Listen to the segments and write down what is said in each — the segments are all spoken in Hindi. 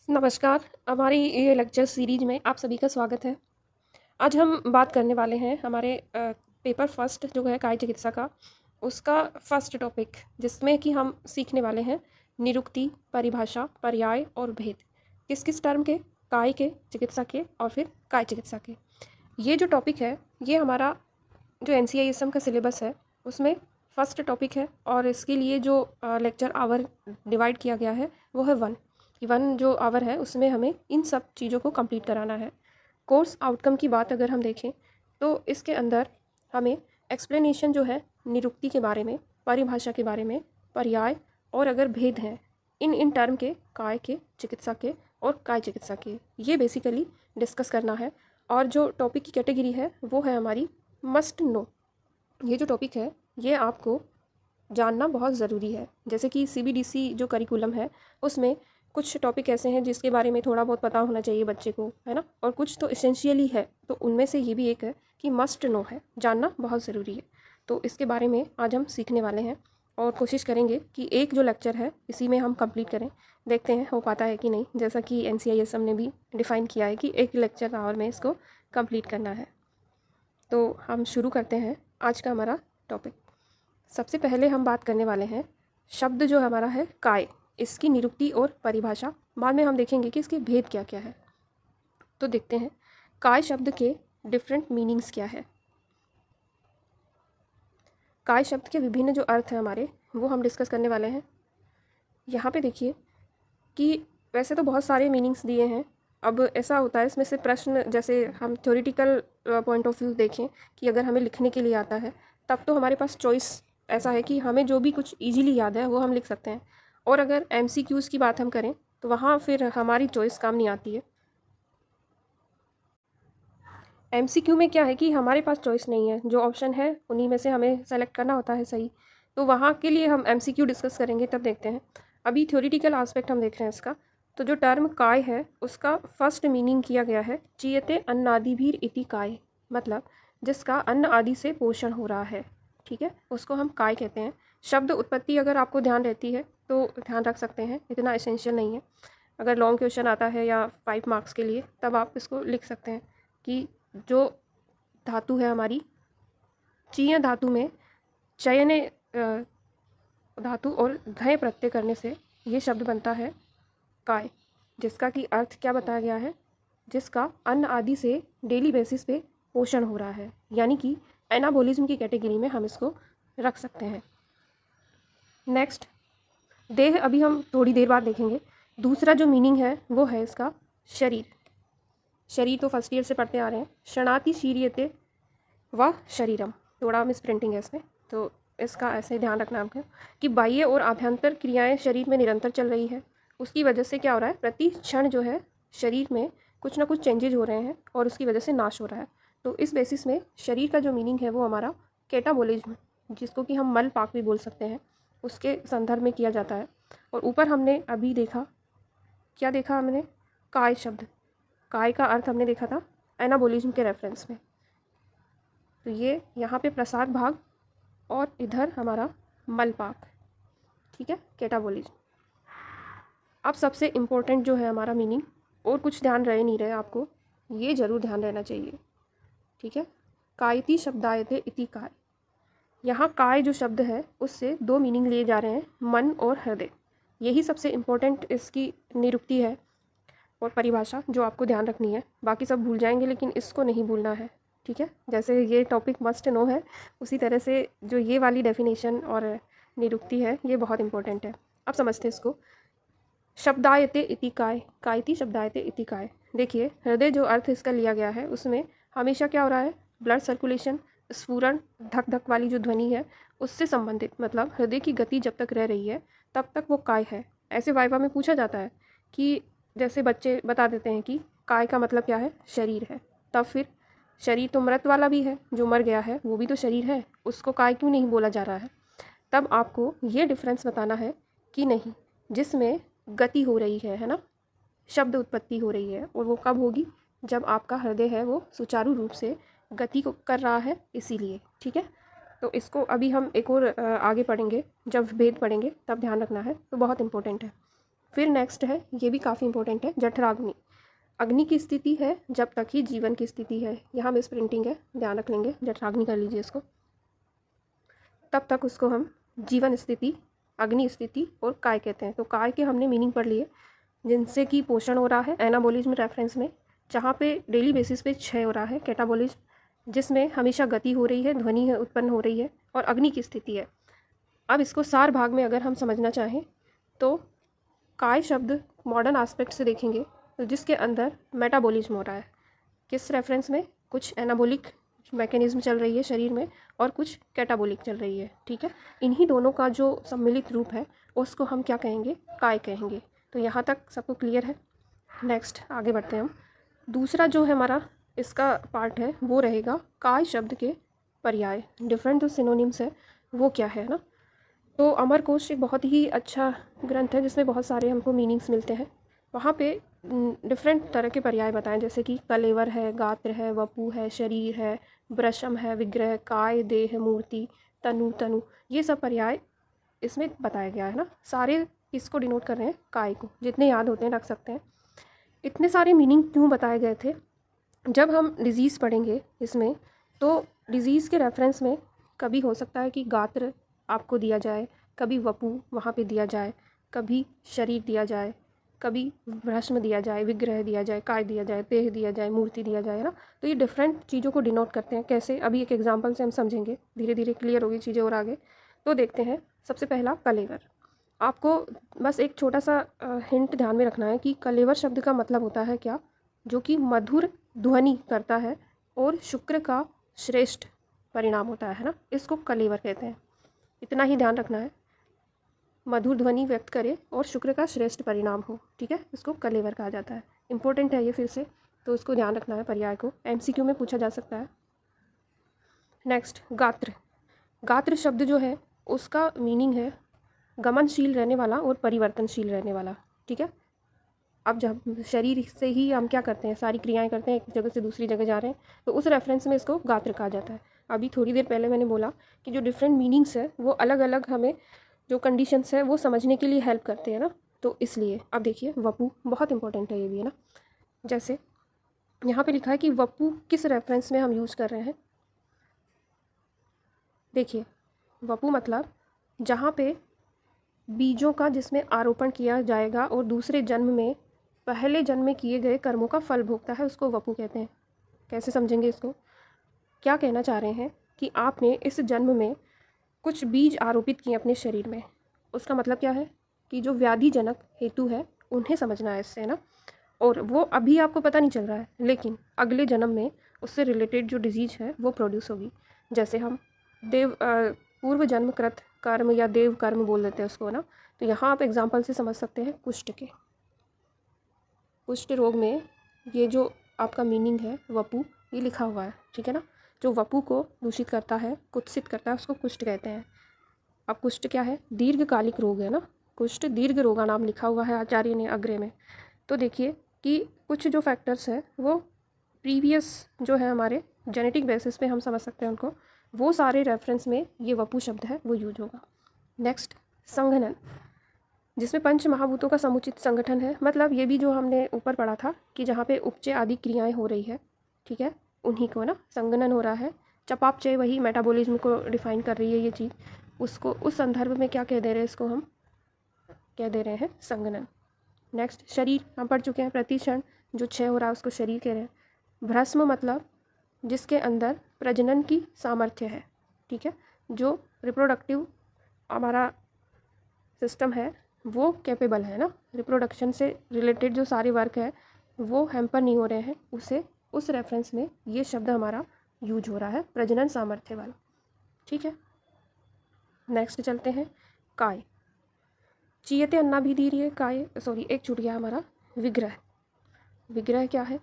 नमस्कार, हमारी ये लेक्चर सीरीज में आप सभी का स्वागत है। आज हम बात करने वाले हैं हमारे पेपर फर्स्ट जो है काय चिकित्सा का, उसका फर्स्ट टॉपिक, जिसमें कि हम सीखने वाले हैं निरुक्ति, परिभाषा, पर्याय और भेद। किस किस टर्म के? काय के, चिकित्सा के और फिर काय चिकित्सा के। ये जो टॉपिक है ये हमारा जो NCISM का सिलेबस है उसमें फर्स्ट टॉपिक है और इसके लिए जो लेक्चर आवर डिवाइड किया गया है वो है 1 जो आवर है उसमें हमें इन सब चीज़ों को कंप्लीट कराना है। कोर्स आउटकम की बात अगर हम देखें तो इसके अंदर हमें एक्सप्लेनेशन जो है निरुक्ति के बारे में, परिभाषा के बारे में, पर्याय और अगर भेद हैं इन टर्म के, काय के, चिकित्सा के और काय चिकित्सा के, ये बेसिकली डिस्कस करना है। और जो टॉपिक की कैटेगरी है वो है हमारी मस्ट नो। ये जो टॉपिक है ये आपको जानना बहुत ज़रूरी है। जैसे कि CBDC जो करिकुलम है उसमें कुछ टॉपिक ऐसे हैं जिसके बारे में थोड़ा बहुत पता होना चाहिए बच्चे को, है ना, और कुछ तो एसेंशियली है, तो उनमें से ये भी एक है कि मस्ट नो है, जानना बहुत ज़रूरी है। तो इसके बारे में आज हम सीखने वाले हैं और कोशिश करेंगे कि एक जो लेक्चर है इसी में हम कंप्लीट करें। देखते हैं हो पाता है कि नहीं, जैसा कि NCISM ने भी डिफ़ाइन किया है कि एक लेक्चर आवर में इसको कंप्लीट करना है। तो हम शुरू करते हैं आज का हमारा टॉपिक। सबसे पहले हम बात करने वाले हैं शब्द जो हमारा है काय, इसकी निरुक्ति और परिभाषा। बाद में हम देखेंगे कि इसके भेद क्या क्या है। तो देखते हैं काय शब्द के डिफरेंट मीनिंग्स क्या है। काय शब्द के विभिन्न जो अर्थ हैं हमारे वो हम डिस्कस करने वाले हैं। यहाँ पे देखिए कि वैसे तो बहुत सारे मीनिंग्स दिए हैं। अब ऐसा होता है इसमें से प्रश्न, जैसे हम थ्योरेटिकल पॉइंट ऑफ व्यू देखें कि अगर हमें लिखने के लिए आता है तब तो हमारे पास चॉइस ऐसा है कि हमें जो भी कुछ इजीली याद है वो हम लिख सकते हैं। और अगर MCQs की बात हम करें तो वहाँ फिर हमारी चॉइस काम नहीं आती है। MCQ में क्या है कि हमारे पास चॉइस नहीं है, जो ऑप्शन है उन्हीं में से हमें सेलेक्ट करना होता है सही। तो वहाँ के लिए हम MCQ डिस्कस करेंगे, तब देखते हैं। अभी थ्योरेटिकल आस्पेक्ट हम देख रहे हैं इसका। तो जो टर्म काय है उसका फर्स्ट मीनिंग किया गया है चीयते अन्नादिभीर इति काय, मतलब जिसका अन्न आदि से पोषण हो रहा है, ठीक है, उसको हम काय कहते हैं। शब्द उत्पत्ति अगर आपको ध्यान रहती है तो ध्यान रख सकते हैं, इतना एसेंशियल नहीं है। अगर लॉन्ग क्वेश्चन आता है या 5 मार्क्स के लिए तब आप इसको लिख सकते हैं कि जो धातु है हमारी चीय धातु में चयने धातु और धय प्रत्यय करने से ये शब्द बनता है काय, जिसका कि अर्थ क्या बताया गया है, जिसका अन्न आदि से डेली बेसिस पे पोषण हो रहा है, यानी कि एनाबोलिज्म की कैटेगरी में हम इसको रख सकते हैं। नेक्स्ट देह, अभी हम थोड़ी देर बाद देखेंगे। दूसरा जो मीनिंग है वो है इसका शरीर। शरीर तो फर्स्ट ईयर से पढ़ते आ रहे हैं। शणाति शीरियते व शरीरम, थोड़ा मिस प्रिंटिंग है इसमें, तो इसका ऐसे ध्यान रखना आपको कि बाह्य और आभ्यंतर क्रियाएं शरीर में निरंतर चल रही है। उसकी वजह से क्या हो रहा है, प्रति क्षण जो है शरीर में कुछ ना कुछ चेंजेज हो रहे हैं और उसकी वजह से नाश हो रहा है। तो इस बेसिस में शरीर का जो मीनिंग है वो हमारा कैटाबोलिज्म, जिसको कि हम मल पाक भी बोल सकते हैं, उसके संदर्भ में किया जाता है। और ऊपर हमने अभी देखा, क्या देखा हमने, काय शब्द, काय का अर्थ हमने देखा था एनाबोलिज्म के रेफरेंस में। तो ये यहाँ पे प्रसाद भाग और इधर हमारा मलपाक, ठीक है, कैटाबोलिज्म। अब सबसे इम्पोर्टेंट जो है हमारा मीनिंग, और कुछ ध्यान रहे नहीं रहे आपको, ये ज़रूर ध्यान रहना चाहिए, ठीक है। कायति शब्दायते इति काय, यहाँ काय जो शब्द है उससे 2 मीनिंग लिए जा रहे हैं, मन और हृदय। यही सबसे इम्पोर्टेंट इसकी निरुक्ति है और परिभाषा जो आपको ध्यान रखनी है। बाकी सब भूल जाएंगे लेकिन इसको नहीं भूलना है, ठीक है। जैसे ये टॉपिक मस्ट नो है, उसी तरह से जो ये वाली डेफिनेशन और निरुक्ति है ये बहुत इंपॉर्टेंट है। अब समझते हैं इसको। शब्दायते इति काय, कायति शब्दायते इति काय। देखिए हृदय जो अर्थ इसका लिया गया है उसमें हमेशा क्या हो रहा है, ब्लड सर्कुलेशन, स्फुरण, धक धक वाली जो ध्वनि है उससे संबंधित, मतलब हृदय की गति जब तक रह रही है तब तक वो काय है। ऐसे वाइवा में पूछा जाता है कि जैसे बच्चे बता देते हैं कि काय का मतलब क्या है, शरीर है, तब फिर शरीर तो मृत वाला भी है, जो मर गया है वो भी तो शरीर है, उसको काय क्यों नहीं बोला जा रहा है। तब आपको ये डिफरेंस बताना है कि नहीं, जिसमें गति हो रही है ना, शब्द उत्पत्ति हो रही है, और वो कब होगी, जब आपका हृदय है वो सुचारू रूप से गति को कर रहा है, इसीलिए, ठीक है। तो इसको अभी हम एक और आगे पढ़ेंगे, जब भेद पढ़ेंगे तब ध्यान रखना है, तो बहुत इंपॉर्टेंट है। फिर नेक्स्ट है, ये भी काफ़ी इंपॉर्टेंट है, जठराग्नि। अग्नि की स्थिति है जब तक ही जीवन की स्थिति है। यहाँ मिस प्रिंटिंग है, ध्यान रख लेंगे, जठराग्नि कर लीजिए इसको। तब तक उसको हम जीवन स्थिति, अग्नि स्थिति और काय कहते हैं। तो काय के हमने मीनिंग पढ़ लिए, जिनसे कि पोषण हो रहा है एनाबोलिज्म रेफरेंस में, जहाँ पे डेली बेसिस पे क्षय हो रहा है कैटाबोलिज्म, जिसमें हमेशा गति हो रही है, ध्वनि उत्पन्न हो रही है, और अग्नि की स्थिति है। अब इसको सार भाग में अगर हम समझना चाहें तो काय शब्द मॉडर्न एस्पेक्ट से देखेंगे तो जिसके अंदर मेटाबॉलिज्म हो रहा है, किस रेफरेंस में, कुछ एनाबोलिक मैकेनिज्म चल रही है शरीर में और कुछ कैटाबोलिक चल रही है, ठीक है। इन्हीं दोनों का जो सम्मिलित रूप है उसको हम क्या कहेंगे, काय कहेंगे। तो यहाँ तक सबको क्लियर है। नेक्स्ट आगे बढ़ते हैं हम। दूसरा जो है हमारा इसका पार्ट है वो रहेगा काय शब्द के पर्याय, डिफरेंट जो सिनोनिम्स है वो क्या है ना। तो अमरकोश एक बहुत ही अच्छा ग्रंथ है जिसमें बहुत सारे हमको मीनिंग्स मिलते हैं। वहाँ पे डिफरेंट तरह के पर्याय बताएं, जैसे कि कलेवर है, गात्र है, वपु है, शरीर है, ब्रशम है, विग्रह, काय, देह, मूर्ति, तनु, तनु, ये सब पर्याय इसमें बताया गया है ना। सारे किसको डिनोट कर रहे हैं, काय को। जितने याद होते हैं रख सकते हैं। इतने सारे मीनिंग क्यों बताए गए थे, जब हम डिज़ीज़ पढ़ेंगे इसमें तो डिज़ीज़ के रेफरेंस में कभी हो सकता है कि गात्र आपको दिया जाए, कभी वपु वहाँ पे दिया जाए, कभी शरीर दिया जाए, कभी भ्रष्म दिया जाए, विग्रह दिया जाए, काय दिया जाए, देह दिया जाए, मूर्ति दिया जाए ना। तो ये डिफरेंट चीज़ों को डिनोट करते हैं। कैसे, अभी एक एग्जांपल से हम समझेंगे, धीरे धीरे क्लियर होगी चीज़ें और आगे। तो देखते हैं, सबसे पहला कलेवर। आपको बस एक छोटा सा हिंट ध्यान में रखना है कि कलेवर शब्द का मतलब होता है क्या, जो कि मधुर ध्वनि करता है और शुक्र का श्रेष्ठ परिणाम होता है ना, इसको कलेवर कहते हैं। इतना ही ध्यान रखना है, मधुर ध्वनि व्यक्त करे और शुक्र का श्रेष्ठ परिणाम हो, ठीक है, इसको कलेवर कहा जाता है। इंपॉर्टेंट है ये फिर से, तो इसको ध्यान रखना है, पर्याय को एमसीक्यू में पूछा जा सकता है। नेक्स्ट, गात्र। गात्र शब्द जो है उसका मीनिंग है गमनशील रहने वाला और परिवर्तनशील रहने वाला, ठीक है। अब जब शरीर से ही हम क्या करते हैं, सारी क्रियाएं करते हैं, एक जगह से दूसरी जगह जा रहे हैं, तो उस रेफरेंस में इसको गात्र कहा जाता है। अभी थोड़ी देर पहले मैंने बोला कि जो डिफरेंट मीनिंग्स है वो अलग अलग हमें जो कंडीशंस है वो समझने के लिए हेल्प करते हैं ना, तो इसलिए अब देखिए वपु बहुत इंपॉर्टेंट है ये भी है ना। जैसे यहाँ पे लिखा है कि वपु किस रेफरेंस में हम यूज़ कर रहे हैं। देखिए, वपु मतलब जहाँ पे बीजों का जिसमें आरोपण किया जाएगा और दूसरे जन्म में पहले जन्म में किए गए कर्मों का फल भोगता है, उसको वपु कहते हैं। कैसे समझेंगे इसको, क्या कहना चाह रहे हैं कि आपने इस जन्म में कुछ बीज आरोपित किए अपने शरीर में, उसका मतलब क्या है कि जो व्याधिजनक हेतु है उन्हें समझना है इससे ना। और वो अभी आपको पता नहीं चल रहा है, लेकिन अगले जन्म में उससे रिलेटेड जो डिजीज है वो प्रोड्यूस होगी। जैसे हम पूर्व जन्मकृत कर्म या देव कर्म बोल देते हैं उसको ना। तो यहाँ आप एग्जाम्पल से समझ सकते हैं कुष्ठ के, कुष्ठ रोग में ये जो आपका मीनिंग है वपु, ये लिखा हुआ है, ठीक है ना। जो वपु को दूषित करता है, कुत्सित करता है, उसको कुष्ठ कहते हैं। अब कुष्ठ क्या है, दीर्घकालिक रोग है ना, कुष्ठ दीर्घ रोगा नाम लिखा हुआ है आचार्य ने अग्रे में। तो देखिए कि कुछ जो फैक्टर्स हैं वो प्रीवियस जो है हमारे जेनेटिक बेसिस पे हम समझ सकते हैं उनको, वो सारे रेफरेंस में ये वपु शब्द है वो यूज होगा। नेक्स्ट, संघनन, जिसमें पंच महाभूतों का समुचित संगठन है। मतलब ये भी जो हमने ऊपर पढ़ा था कि जहाँ पे उपचय आदि क्रियाएं हो रही है, ठीक है, उन्हीं को ना संगनन हो रहा है। चपापचय वही मेटाबॉलिज्म को डिफाइन कर रही है ये चीज़, उसको उस संदर्भ में क्या कह दे रहे हैं, इसको हम कह दे रहे हैं संगनन। नेक्स्ट, शरीर हम पढ़ चुके हैं, प्रतिक्षण जो क्षय हो रहा है उसको शरीर कह रहे हैं। भ्रष्म मतलब जिसके अंदर प्रजनन की सामर्थ्य है, ठीक है, जो रिप्रोडक्टिव हमारा सिस्टम है वो कैपेबल है ना, रिप्रोडक्शन से रिलेटेड जो सारे वर्क है वो हैम्पर नहीं हो रहे हैं, उसे उस रेफरेंस में ये शब्द हमारा यूज हो रहा है, प्रजनन सामर्थ्य वाला, ठीक है। नेक्स्ट चलते हैं, काय। चीयते अन्नाभिधीर्य काय, सॉरी एक छूट गया हमारा, विग्रह। विग्रह क्या है,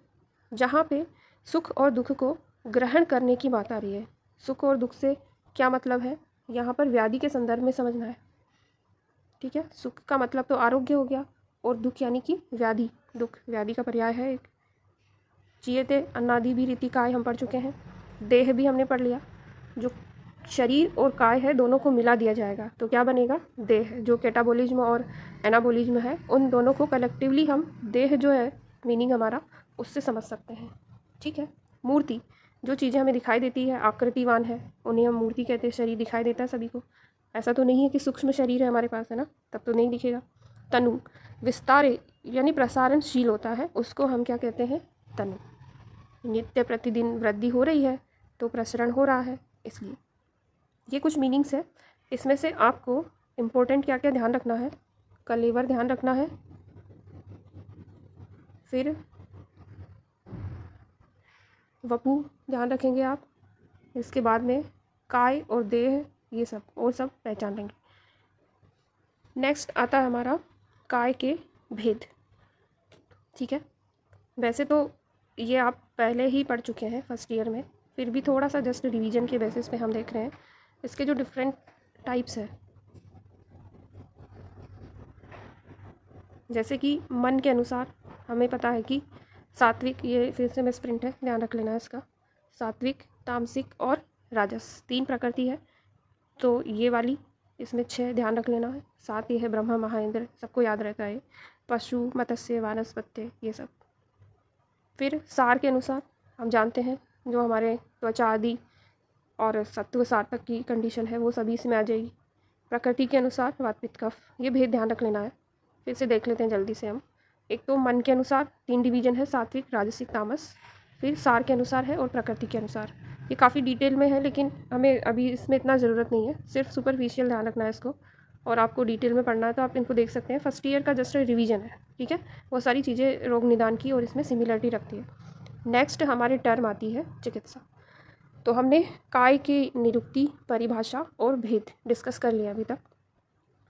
जहाँ पे सुख और दुख को ग्रहण करने की बात आ रही है। सुख और दुख से क्या मतलब है, यहाँ पर व्याधि के संदर्भ में समझना है, ठीक है। सुख का मतलब तो आरोग्य हो गया और दुख यानी कि व्याधि, दुख व्याधि का पर्याय है एक। चीयते अन्नादि भी रीति काय हम पढ़ चुके हैं। देह भी हमने पढ़ लिया, जो शरीर और काय है दोनों को मिला दिया जाएगा तो क्या बनेगा, देह। जो कैटाबोलिज्म और एनाबोलिज्म है उन दोनों को कलेक्टिवली हम देह जो है मीनिंग हमारा उससे समझ सकते हैं। ठीक है। मूर्ति, जो चीज़ें हमें दिखाई देती है आकृतिवान है उन्हें हम मूर्ति कहते हैं। शरीर दिखाई देता है सभी को, ऐसा तो नहीं है कि सूक्ष्म शरीर है हमारे पास, है ना, तब तो नहीं दिखेगा। तनु, विस्तारे यानी प्रसारणशील होता है, उसको हम क्या कहते हैं, तनु। नित्य प्रतिदिन वृद्धि हो रही है तो प्रसरण हो रहा है, इसलिए ये कुछ मीनिंग्स है। इसमें से आपको इम्पोर्टेंट क्या क्या ध्यान रखना है, कलेवर ध्यान रखना है, फिर वपु ध्यान रखेंगे आप, इसके बाद में काय और देह ये सब और सब पहचान लेंगे। नेक्स्ट आता है हमारा काय के भेद। ठीक है, वैसे तो ये आप पहले ही पढ़ चुके हैं फर्स्ट ईयर में, फिर भी थोड़ा सा जस्ट रिवीजन के बेसिस पे हम देख रहे हैं। इसके जो डिफरेंट टाइप्स है, जैसे कि मन के अनुसार हमें पता है कि सात्विक, ये फिर से मैं स्प्रिंट है, ध्यान रख लेना है इसका। सात्विक, तामसिक और राजस 3 प्रकृति है, तो ये वाली इसमें 6 ध्यान रख लेना है। 7 ये है ब्रह्मा महाइंद्र, सबको याद रहता है। पशु, मत्स्य, वानस्पत्य ये सब। फिर सार के अनुसार हम जानते हैं जो हमारे त्वचा आदि और सत्व सार्थक की कंडीशन है वो सभी इसमें आ जाएगी। प्रकृति के अनुसार वात पित्त कफ, ये भेद ध्यान रख लेना है। फिर से देख लेते हैं जल्दी से हम। एक तो मन के अनुसार 3 डिवीजन है, सात्विक, राजसिक, तामस। फिर सार के अनुसार है और प्रकृति के अनुसार। ये काफ़ी डिटेल में है लेकिन हमें अभी इसमें इतना ज़रूरत नहीं है, सिर्फ सुपरफिशियल ध्यान रखना है इसको। और आपको डिटेल में पढ़ना है तो आप इनको देख सकते हैं, फर्स्ट ईयर का जस्ट रिवीजन है। ठीक है, वो सारी चीज़ें रोग निदान की और इसमें सिमिलरिटी रखती है। नेक्स्ट हमारी टर्म आती है चिकित्सा। तो हमने काय की निरुक्ति, परिभाषा और भेद डिस्कस कर लिया अभी तक।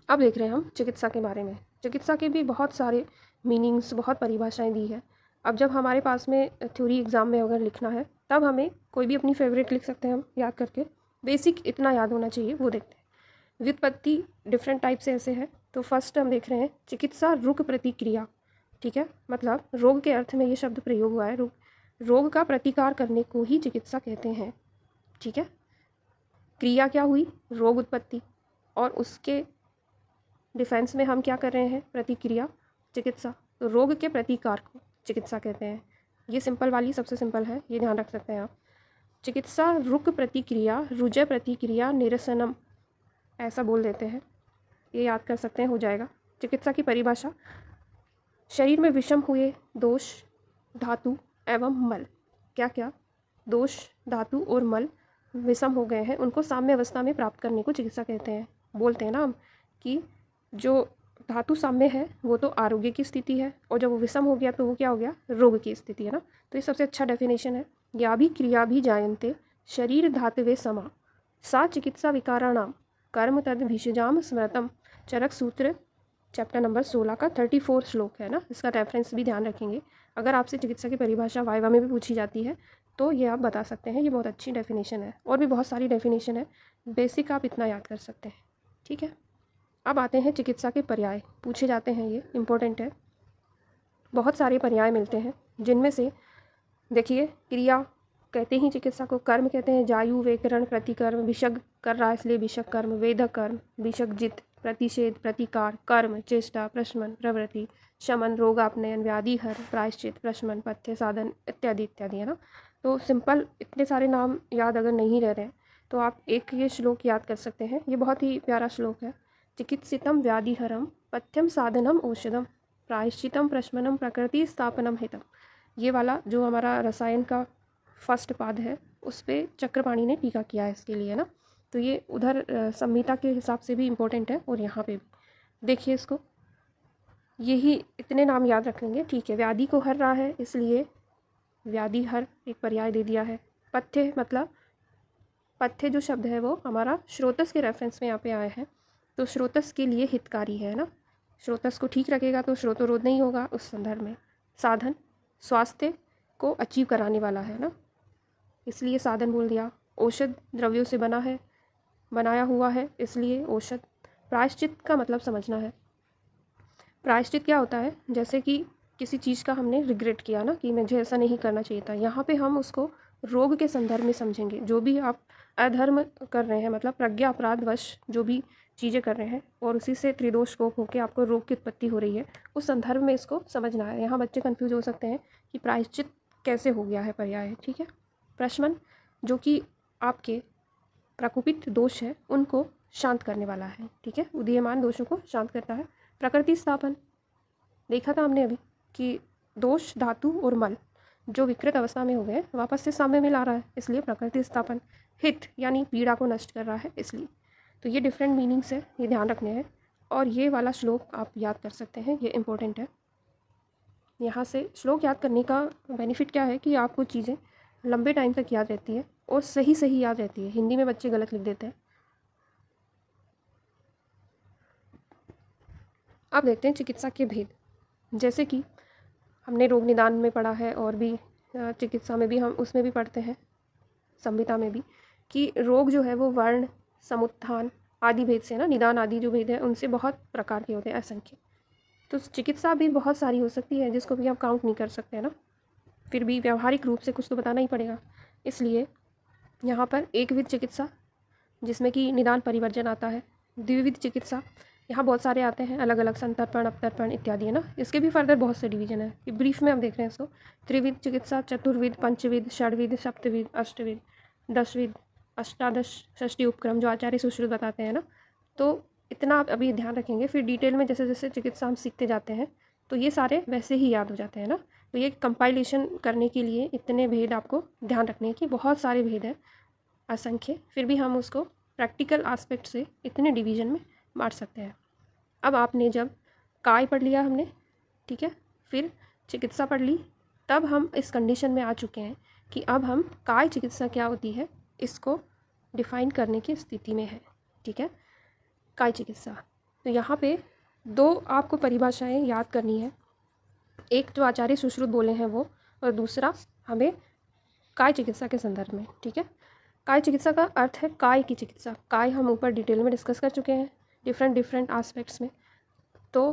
अब देख रहे हैं हम चिकित्सा के बारे में। चिकित्सा के भी बहुत सारे मीनिंग्स, बहुत परिभाषाएं दी है। अब जब हमारे पास में थ्योरी एग्ज़ाम में अगर लिखना है तब हमें कोई भी अपनी फेवरेट लिख सकते हैं हम याद करके, बेसिक इतना याद होना चाहिए, वो देखते हैं। व्युत्पत्ति डिफरेंट टाइप से ऐसे है। तो फर्स्ट हम देख रहे हैं चिकित्सा रुक प्रतिक्रिया। ठीक है, मतलब रोग के अर्थ में ये शब्द प्रयोग हुआ है, रोग का प्रतिकार करने को ही चिकित्सा कहते हैं। ठीक है, क्रिया क्या हुई, रोग उत्पत्ति, और उसके डिफेंस में हम क्या कर रहे हैं, प्रतिक्रिया, चिकित्सा। तो रोग के प्रतिकार को चिकित्सा कहते हैं। ये सिंपल वाली सबसे सिंपल है, ये ध्यान रख सकते हैं आप। चिकित्सा रुक प्रतिक्रिया, रुजय प्रतिक्रिया, निरसनम, ऐसा बोल देते हैं, ये याद कर सकते हैं, हो जाएगा। चिकित्सा की परिभाषा, शरीर में विषम हुए दोष, धातु एवं मल, क्या क्या दोष, धातु और मल विषम हो गए हैं, उनको साम्य अवस्था में प्राप्त करने को चिकित्सा कहते हैं। बोलते हैं ना हम कि जो धातु साम्य है वो तो आरोग्य की स्थिति है, और जब वो विषम हो गया तो वो क्या हो गया, रोग की स्थिति है ना। तो ये सबसे अच्छा डेफिनेशन है। या भी क्रिया भी जायन्ते शरीर धातवे समा, सा चिकित्सा विकाराणाम कर्म तद भिषजाम स्मृतम, चरक सूत्र चैप्टर नंबर 16 का 34 श्लोक है ना, इसका रेफरेंस भी ध्यान रखेंगे। अगर आपसे चिकित्सा की परिभाषा वाइवा में भी पूछी जाती है तो ये आप बता सकते हैं, ये बहुत अच्छी डेफिनेशन है। और भी बहुत सारी डेफिनेशन है, बेसिक आप इतना याद कर सकते हैं। ठीक है, अब आते हैं चिकित्सा के पर्याय, पूछे जाते हैं, ये इम्पोर्टेंट है। बहुत सारे पर्याय मिलते हैं, जिनमें से देखिए, क्रिया कहते ही चिकित्सा को, कर्म कहते हैं जायु, व्याकरण, प्रतिकर्म, विषग कर रहा है इसलिए विषग कर्म, वेदक कर्म, विषगजित, प्रतिषेध, प्रतिकार, कर्म, चेष्टा, प्रशमन, प्रवृत्ति, शमन, रोगापनयन, व्याधि हर, प्रायश्चित, प्रशमन, पथ्य, साधन इत्यादि इत्यादि, है ना। तो सिंपल इतने सारे नाम याद अगर नहीं रह रहे हैं तो आप एक ये श्लोक याद कर सकते हैं, ये बहुत ही प्यारा श्लोक है। चिकित्सितम व्याधिहरम, पथ्यम साधनम औषधम, प्रायश्चितम प्रशमनम, प्रकृति स्थापनम हितम। ये वाला जो हमारा रसायन का फर्स्ट पाद है उस पर चक्रपाणी ने टीका किया है इसके लिए ना। तो ये उधर संहिता के हिसाब से भी इम्पोर्टेंट है और यहाँ पे भी देखिए इसको, यही इतने नाम याद रखेंगे। ठीक है, व्याधि को हर रहा है इसलिए व्याधि हर एक पर्याय दे दिया है। पथ्य मतलब पथ्य जो शब्द है वो हमारा श्रोतस के रेफरेंस में यहाँ पे आया है, तो श्रोतस के लिए हितकारी है ना, श्रोतस को ठीक रखेगा तो श्रोतरोध नहीं होगा उस संदर्भ में। साधन स्वास्थ्य को अचीव कराने वाला है ना, इसलिए साधन बोल दिया। औषध द्रव्यों से बना है, बनाया हुआ है इसलिए औषध। प्रायश्चित का मतलब समझना है। प्रायश्चित क्या होता है, जैसे कि किसी चीज़ का हमने रिग्रेट किया ना कि मुझे ऐसा नहीं करना चाहिए था, यहाँ पे हम उसको रोग के संदर्भ में समझेंगे। जो भी आप अधर्म कर रहे हैं, मतलब प्रज्ञा अपराधवश जो भी चीज़ें कर रहे हैं और उसी से त्रिदोष कोप होकर आपको रोग की उत्पत्ति हो रही है, उस संदर्भ में इसको समझना है। यहाँ बच्चे कंफ्यूज हो सकते हैं कि प्रायश्चित कैसे हो गया है पर्याय, ठीक है। प्रशमन जो कि आपके प्रकुपित दोष है उनको शांत करने वाला है, ठीक है, उदीयमान दोषों को शांत करता है। प्रकृति स्थापन देखा था हमने अभी कि दोष, धातु और मल जो विकृत अवस्था में हो गए वापस से साम्य में ला रहा है, इसलिए प्रकृति स्थापन। हित यानी पीड़ा को नष्ट कर रहा है, इसलिए। तो ये डिफरेंट मीनिंग्स है, ये ध्यान रखने हैं। और ये वाला श्लोक आप याद कर सकते हैं, ये इंपॉर्टेंट है। यहाँ से श्लोक याद करने का बेनिफिट क्या है कि आपको चीज़ें लंबे टाइम तक याद रहती है और सही सही याद रहती है। हिंदी में बच्चे गलत लिख देते हैं। अब देखते हैं चिकित्सा के भेद। जैसे कि हमने रोग निदान में पढ़ा है और भी चिकित्सा में भी हम उसमें भी पढ़ते हैं, संहिता में भी, कि रोग जो है वो वर्ण, समुत्थान आदि भेद से ना, निदान आदि जो भेद है उनसे बहुत प्रकार के होते हैं, असंख्य। तो चिकित्सा भी बहुत सारी हो सकती है जिसको भी आप काउंट नहीं कर सकते हैं ना, फिर भी व्यावहारिक रूप से कुछ तो बताना ही पड़ेगा। इसलिए यहाँ पर एकविध चिकित्सा जिसमें कि निदान परिवर्जन आता है, द्विविध चिकित्सा, यहाँ बहुत सारे आते हैं अलग अलग, संतर्पण, अपतर्पण इत्यादि, है ना। इसके भी फर्दर बहुत से डिवीजन है, कि ब्रीफ में हम देख रहे हैं इसको। त्रिविध चिकित्सा, चतुर्विध, पंचविध, षडविध, सप्तविध, अष्टविध, दशविध, अष्टादश, षष्ठी उपक्रम जो आचार्य सुश्रुत बताते हैं ना। तो इतना आप अभी ध्यान रखेंगे, फिर डिटेल में जैसे जैसे चिकित्सा हम सीखते जाते हैं तो ये सारे वैसे ही याद हो जाते हैं ना। तो ये कंपाइलेशन करने के लिए इतने भेद आपको ध्यान रखने की, बहुत सारे भेद हैं, असंख्य, फिर भी हम उसको प्रैक्टिकल आस्पेक्ट से इतने डिवीजन में बांट सकते हैं। अब आपने जब काय पढ़ लिया हमने, ठीक है, फिर चिकित्सा पढ़ ली, तब हम इस कंडीशन में आ चुके हैं कि अब हम काय चिकित्सा क्या होती है इसको डिफाइन करने की स्थिति में है, ठीक है। काय चिकित्सा, तो यहाँ पे दो आपको परिभाषाएं याद करनी है, एक जो आचार्य सुश्रुत बोले हैं वो, और दूसरा हमें काय चिकित्सा के संदर्भ में, ठीक है। काय चिकित्सा का अर्थ है काय की चिकित्सा। काय हम ऊपर डिटेल में डिस्कस कर चुके हैं डिफरेंट आस्पेक्ट्स में। तो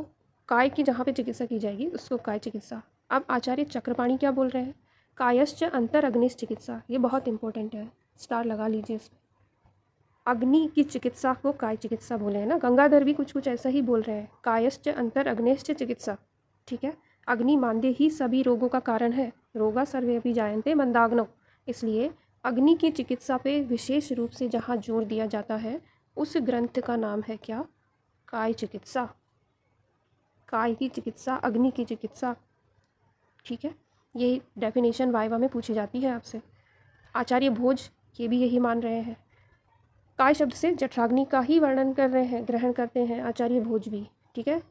काय की जहाँ पे चिकित्सा की जाएगी उसको काय चिकित्सा। अब आचार्य चक्रपाणी क्या बोल रहे हैं, कायश्च अंतर अग्निश चिकित्सा, ये बहुत इंपॉर्टेंट है, स्टार लगा लीजिए इसमें। अग्नि की चिकित्सा को काय चिकित्सा बोले हैं ना, गंगाधर भी कुछ ऐसा ही बोल रहे हैं, कायश्च अंतर अग्नेश्च चिकित्सा, ठीक है। अग्नि मानदेय ही सभी रोगों का कारण है, रोगा सर्वे अपि जायन्ते मंदाग्नौ, इसलिए अग्नि की चिकित्सा पे विशेष रूप से जहाँ जोर दिया जाता है उस ग्रंथ का नाम है क्या, काय चिकित्सा। काय की चिकित्सा, अग्नि की चिकित्सा, ठीक है। ये डेफिनेशन वाइवा में पूछी जाती है आपसे। आचार्य भोज ये भी यही मान रहे हैं, काय शब्द से जठराग्नि का ही वर्णन कर रहे हैं, ग्रहण करते हैं आचार्य भोज भी, ठीक है।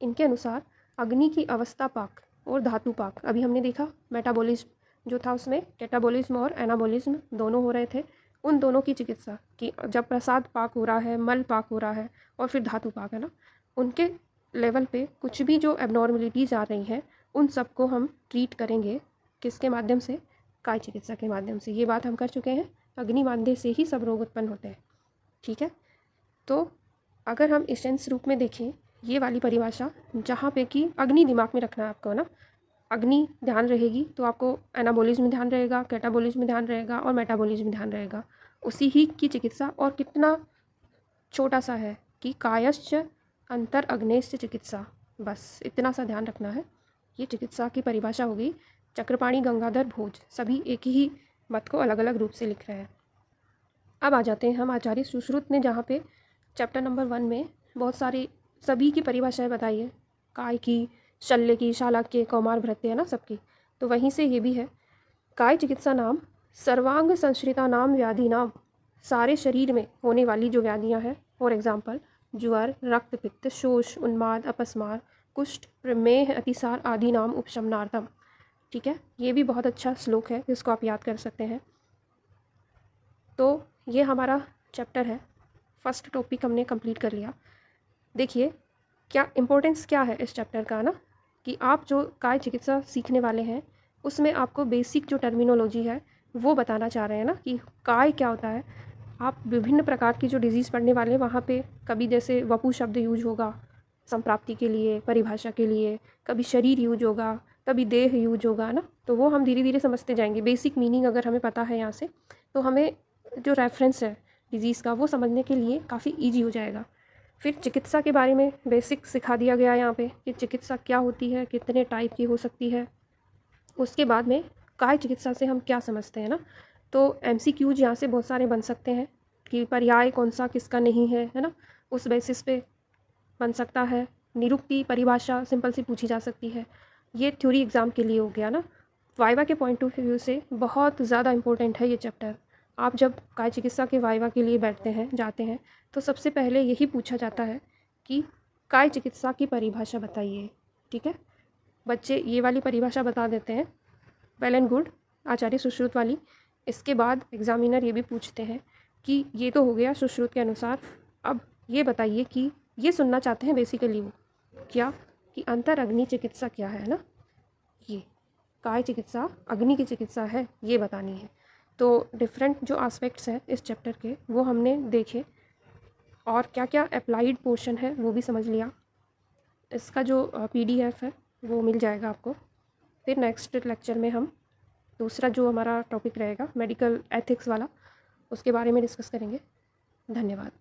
इनके अनुसार अग्नि की अवस्था पाक और धातु पाक, अभी हमने देखा मेटाबॉलिज्म जो था उसमें कैटाबॉलिज्म और एनाबॉलिज्म दोनों हो रहे थे, उन दोनों की चिकित्सा कि जब प्रसाद पाक हो रहा है, मल पाक हो रहा है और फिर धातु पाक, है ना, उनके लेवल पे कुछ भी जो एबनॉर्मलिटीज़ आ रही हैं उन सबको हम ट्रीट करेंगे किसके माध्यम से, काय चिकित्सा के माध्यम से। ये बात हम कर चुके हैं, अग्नि मानदेय से ही सब रोग उत्पन्न होते हैं, ठीक है। तो अगर हम इसेंस रूप में देखें ये वाली परिभाषा, जहाँ पे कि अग्नि दिमाग में रखना है आपको ना, अग्नि ध्यान रहेगी तो आपको एनाबॉलिज्म में ध्यान रहेगा, कैटाबॉलिज्म में ध्यान रहेगा और मेटाबॉलिज्म में ध्यान रहेगा। उसी ही की चिकित्सा, और कितना छोटा सा है कि कायश्च अंतर अग्नेश्च चिकित्सा, बस इतना सा ध्यान रखना है। ये चिकित्सा की परिभाषा हो गई। चक्रपाणी, गंगाधर, भोज सभी एक ही मत को अलग अलग रूप से लिख रहे हैं। अब आ जाते हैं हम आचार्य सुश्रुत ने, जहाँ पे चैप्टर नंबर 1 में बहुत सारी सभी की परिभाषाएं बताई है, काय की, शल्य की, शालाक्य, कौमार, भृत्य, है ना, सबकी। तो वहीं से ये भी है, काय चिकित्सा नाम सर्वांग संश्रिता नाम व्याधि नाम, सारे शरीर में होने वाली जो व्याधियाँ हैं, फॉर एग्जाम्पल ज्वर, रक्त पित्त, शोष, उन्माद, अपस्मार, कुष्ठ, प्रमेह, अतिसार आदि नाम उपशमनार्थम, ठीक है। ये भी बहुत अच्छा श्लोक है जिसको आप याद कर सकते हैं। तो ये हमारा चैप्टर है, फर्स्ट टॉपिक हमने कंप्लीट कर लिया। देखिए क्या इम्पोर्टेंस क्या है इस चैप्टर का ना, कि आप जो काय चिकित्सा सीखने वाले हैं उसमें आपको बेसिक जो टर्मिनोलॉजी है वो बताना चाह रहे हैं ना, कि काय क्या होता है। आप विभिन्न प्रकार की जो डिजीज़ पढ़ने वाले हैं वहाँ पे कभी जैसे वपु शब्द यूज होगा संप्राप्ति के लिए, परिभाषा के लिए, कभी शरीर यूज होगा, कभी देह यूज होगा ना, तो वो हम धीरे धीरे समझते जाएंगे। बेसिक मीनिंग अगर हमें पता है यहाँ से तो हमें जो रेफरेंस है डिजीज़ का वो समझने के लिए काफ़ी ईजी हो जाएगा। फिर चिकित्सा के बारे में बेसिक सिखा दिया गया यहाँ पे कि चिकित्सा क्या होती है, कितने टाइप की हो सकती है। उसके बाद में काय चिकित्सा से हम क्या समझते हैं ना, तो एमसीक्यूज यहाँ से बहुत सारे बन सकते हैं कि पर्याय कौन सा किसका नहीं है ना, उस बेसिस पे बन सकता है। निरुक्ति परिभाषा सिंपल सी पूछी जा सकती है। ये थ्योरी एग्ज़ाम के लिए हो गया ना। वाइवा के पॉइंट ऑफ व्यू से बहुत ज़्यादा इंपॉर्टेंट है ये चैप्टर। आप जब काय चिकित्सा के वाइवा के लिए बैठते हैं, जाते हैं, तो सबसे पहले यही पूछा जाता है कि काय चिकित्सा की परिभाषा बताइए। ठीक है, बच्चे ये वाली परिभाषा बता देते हैं, वेल एंड गुड, आचार्य सुश्रुत वाली। इसके बाद एग्जामिनर ये भी पूछते हैं कि ये तो हो गया सुश्रुत के अनुसार, अब ये बताइए कि ये सुनना चाहते हैं बेसिकली वो क्या, कि अंतर अग्नि चिकित्सा क्या है ना, ये काय चिकित्सा अग्नि की चिकित्सा है, ये बतानी है। तो डिफरेंट जो एस्पेक्ट्स हैं इस चैप्टर के वो हमने देखे, और क्या क्या अप्लाइड पोर्शन है वो भी समझ लिया। इसका जो PDF है वो मिल जाएगा आपको। फिर नेक्स्ट लेक्चर में हम दूसरा जो हमारा टॉपिक रहेगा मेडिकल एथिक्स वाला, उसके बारे में डिस्कस करेंगे। धन्यवाद।